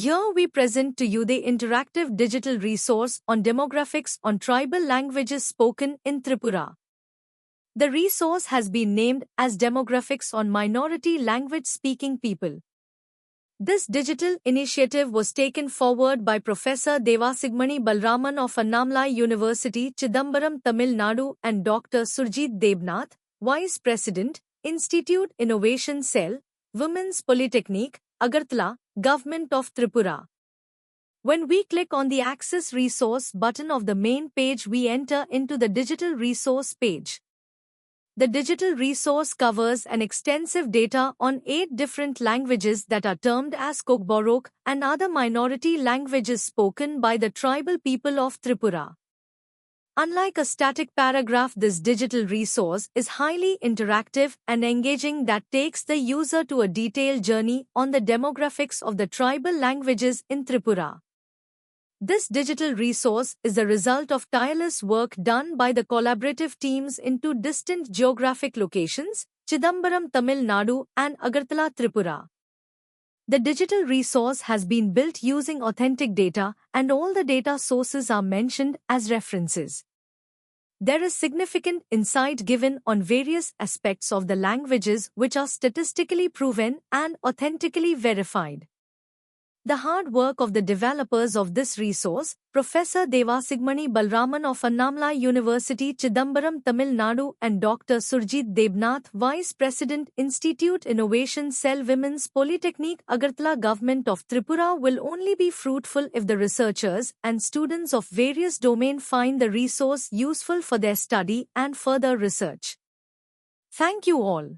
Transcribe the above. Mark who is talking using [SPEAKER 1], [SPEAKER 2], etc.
[SPEAKER 1] Here we present to you the interactive digital resource on demographics on tribal languages spoken in Tripura. The resource has been named as Demographics on Minority Language Speaking People. This digital initiative was taken forward by Professor Devasigmani Balraman of Annamalai University, Chidambaram, Tamil Nadu and Dr. Surjit Debnath, Vice President, Institute Innovation Cell, Women's Polytechnic, Agartala, Government of Tripura. When we click on the Access Resource button of the main page, we enter into the Digital Resource page. The digital resource covers an extensive data on 8 different languages that are termed as Kokborok and other minority languages spoken by the tribal people of Tripura. Unlike a static paragraph, this digital resource is highly interactive and engaging that takes the user to a detailed journey on the demographics of the tribal languages in Tripura. This digital resource is the result of tireless work done by the collaborative teams in 2 distant geographic locations, Chidambaram, Tamil Nadu and Agartala, Tripura. The digital resource has been built using authentic data and all the data sources are mentioned as references. There is significant insight given on various aspects of the languages which are statistically proven and authentically verified. The hard work of the developers of this resource, Professor Devasigmani Balraman of Annamalai University, Chidambaram, Tamil Nadu and Dr. Surjit Debnath, Vice President, Institute Innovation Cell, Women's Polytechnic, Agartala, Government of Tripura, will only be fruitful if the researchers and students of various domains find the resource useful for their study and further research. Thank you all.